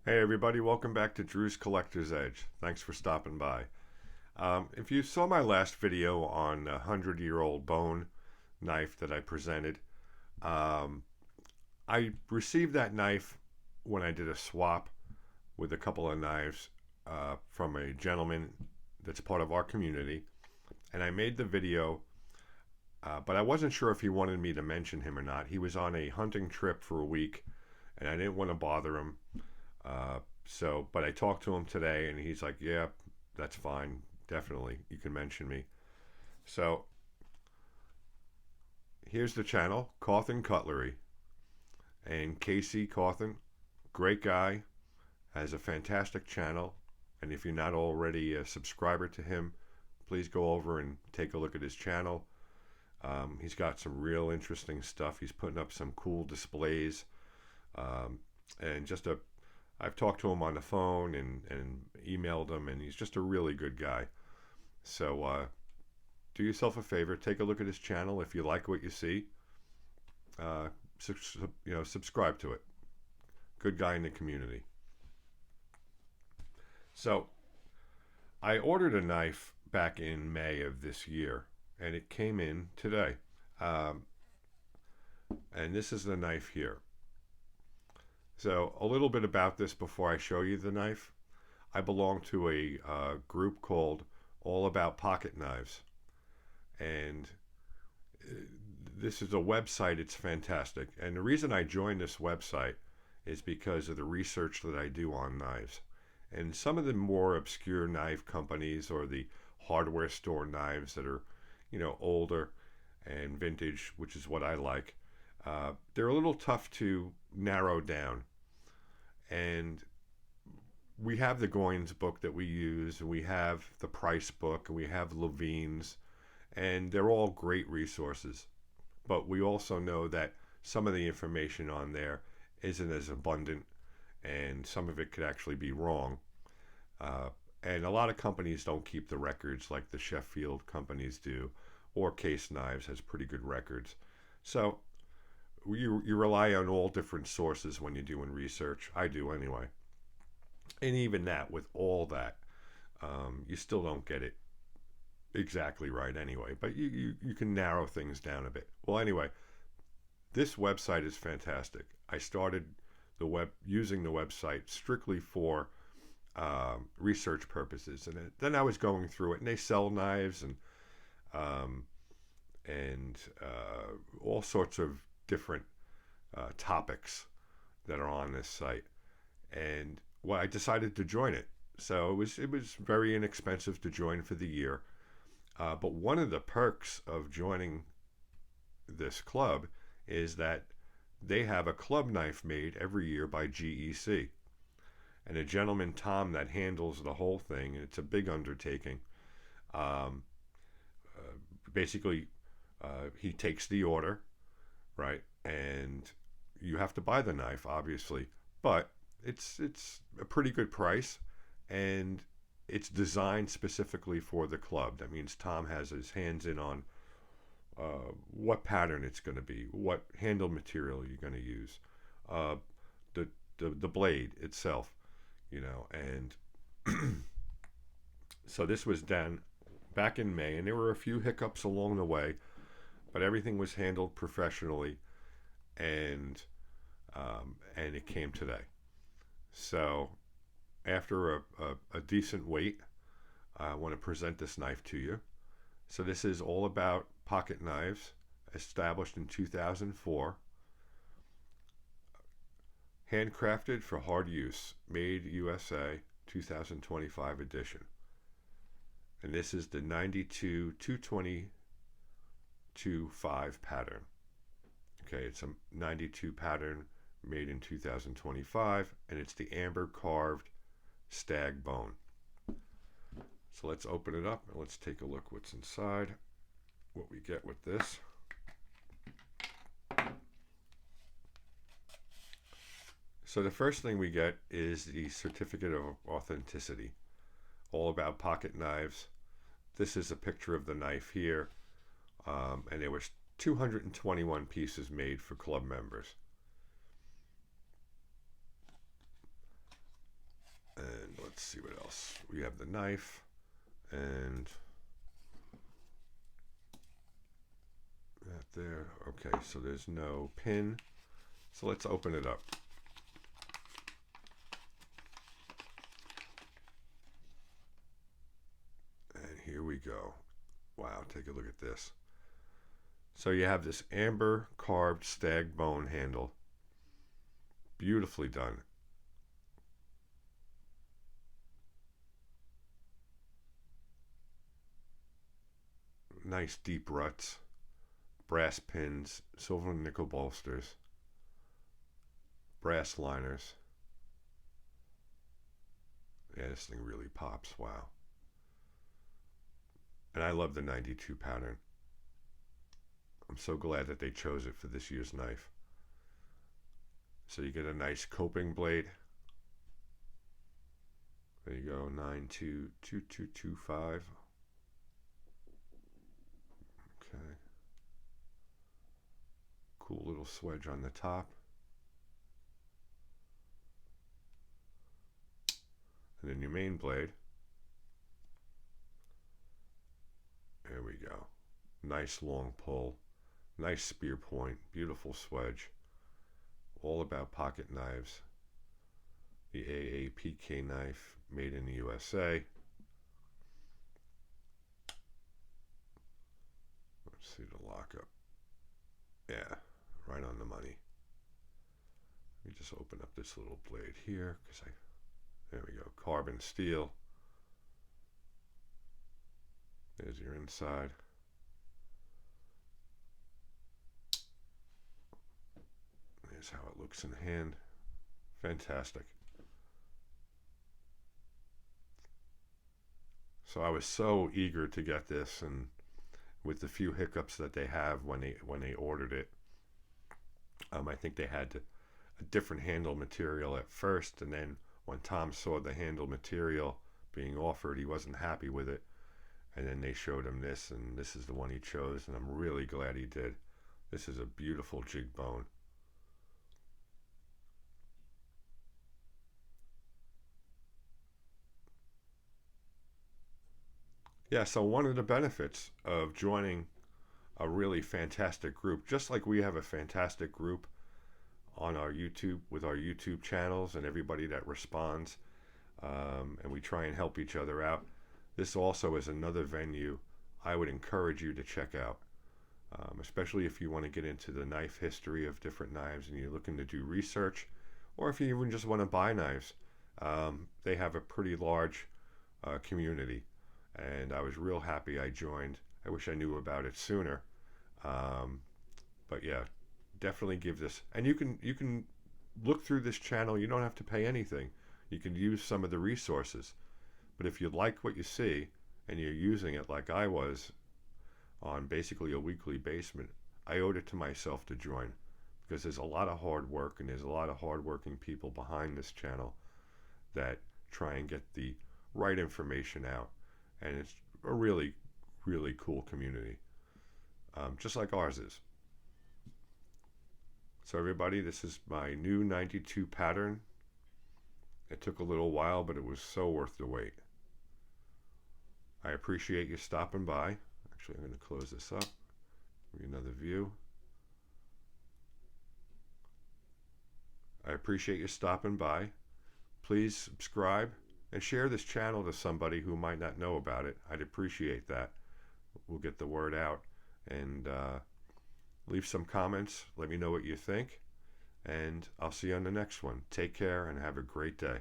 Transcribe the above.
Hey everybody, welcome back to Drew's Collector's Edge. Thanks for stopping by. If you saw my last video on a 100-year-old bone knife that I presented, um, I received that knife when I did a swap with a couple of knives from a gentleman that's part of our community. And I made the video, but I wasn't sure if he wanted me to mention him or not. He was on a hunting trip for a week, and I didn't want to bother him. But I talked to him today, and he's like, "Yeah, that's fine. Definitely, you can mention me." So here's the channel, Cawthon Cutlery, and Casey Cawthon, great guy, has a fantastic channel. And if you're not already a subscriber to him, please go over and take a look at his channel. He's got some real interesting stuff. He's putting up some cool displays, um, and I've talked to him on the phone and emailed him, and he's just a really good guy. So do yourself a favor, take a look at his channel. If you like what you see, uh, subscribe to it. Good guy in the community. So I ordered a knife back in May of this year, and it came in today. Um, and this is the knife here. So a little bit about this before I show you the knife. I belong to a group called All About Pocket Knives, and this is a website. It's fantastic, and the reason I joined this website is because of the research that I do on knives. And some of the more obscure knife companies, or the hardware store knives that are, older and vintage, which is what I like, they're a little tough to narrow down. And we have the Goins book that we use, and we have the Price book, and we have Levine's, and they're all great resources. But we also know that some of the information on there isn't as abundant, and some of it could actually be wrong. And a lot of companies don't keep the records like the Sheffield companies do, or Case Knives has pretty good records. So you rely on all different sources when you're doing research. I do anyway. And even that, with all that, you still don't get it exactly right anyway. But you can narrow things down a bit. Well, anyway, this website is fantastic. I started using the website strictly for research purposes, and then I was going through it, and they sell knives um, and all sorts of different topics that are on this site. And I decided to join it. So it was very inexpensive to join for the year. But one of the perks of joining this club is that they have a club knife made every year by GEC. And a gentleman, Tom, that handles the whole thing, and it's a big undertaking. Um, Basically, he takes the order, right? And you have to buy the knife, obviously, but it's a pretty good price, and it's designed specifically for the club. That means Tom has his hands in on what pattern it's going to be, what handle material you're going to use, uh, the the blade itself, and so this was done back in May, and there were a few hiccups along the way, but everything was handled professionally, and and it came today. So after a decent wait, I want to present this knife to you. So this is All About Pocket Knives, established in 2004. Handcrafted for hard use, made USA, 2025 edition. And this is the 92 222 5 pattern. Okay, it's a 92 pattern made in 2025, and it's the amber carved stag bone. So let's open it up and let's take a look what's inside, what we get with this. So the first thing we get is the certificate of authenticity, All About Pocket Knives. This is a picture of the knife here, and there was 221 pieces made for club members. let's see what else. We have the knife and that there. Okay, so there's no pin. So let's open it up. And here we go. Wow, take a look at this. So you have this amber carved stag bone handle. Beautifully done. Nice deep ruts. Brass pins, silver and nickel bolsters, brass liners. Yeah, this thing really pops. Wow. And I love the 92 pattern. I'm so glad that they chose it for this year's knife. So you get a nice coping blade. There you go, 922225. Okay. Cool little swedge on the top. And then your main blade. There we go. Nice long pull. Nice spear point. Beautiful swedge. All about pocket knives. The AAPK knife made in the USA. Let's see the lockup. Yeah, right on the money. Let me just open up this little blade here because there we go. Carbon steel. There's your inside. Here's how it looks in hand. Fantastic. So I was so eager to get this, and with the few hiccups that they have when they ordered it, I think they had a different handle material at first, and then when Tom saw the handle material being offered, he wasn't happy with it, and then they showed him this, and this is the one he chose, and I'm really glad he did. This is a beautiful jig bone. Yeah, so one of the benefits of joining a really fantastic group, just like we have a fantastic group on our YouTube with our YouTube channels and everybody that responds, and we try and help each other out. This also is another venue I would encourage you to check out, especially if you want to get into the knife history of different knives and you're looking to do research, or if you even just want to buy knives. They have a pretty large community, and I was real happy I joined. I wish I knew about it sooner. But yeah, definitely give this. And you can look through this channel. You don't have to pay anything. You can use some of the resources. But if you like what you see and you're using it like I was on basically a weekly basis, I owed it to myself to join, because there's a lot of hard work and there's a lot of hardworking people behind this channel that try and get the right information out. And it's a really, really cool community, just like ours is. So everybody, this is my new 92 pattern. It took a little while, but it was so worth the wait. I appreciate you stopping by. Actually, I'm going to close this up. Give you another view. I appreciate you stopping by. Please subscribe and share this channel to somebody who might not know about it. I'd appreciate that. We'll get the word out. And leave some comments. Let me know what you think. And I'll see you on the next one. Take care and have a great day.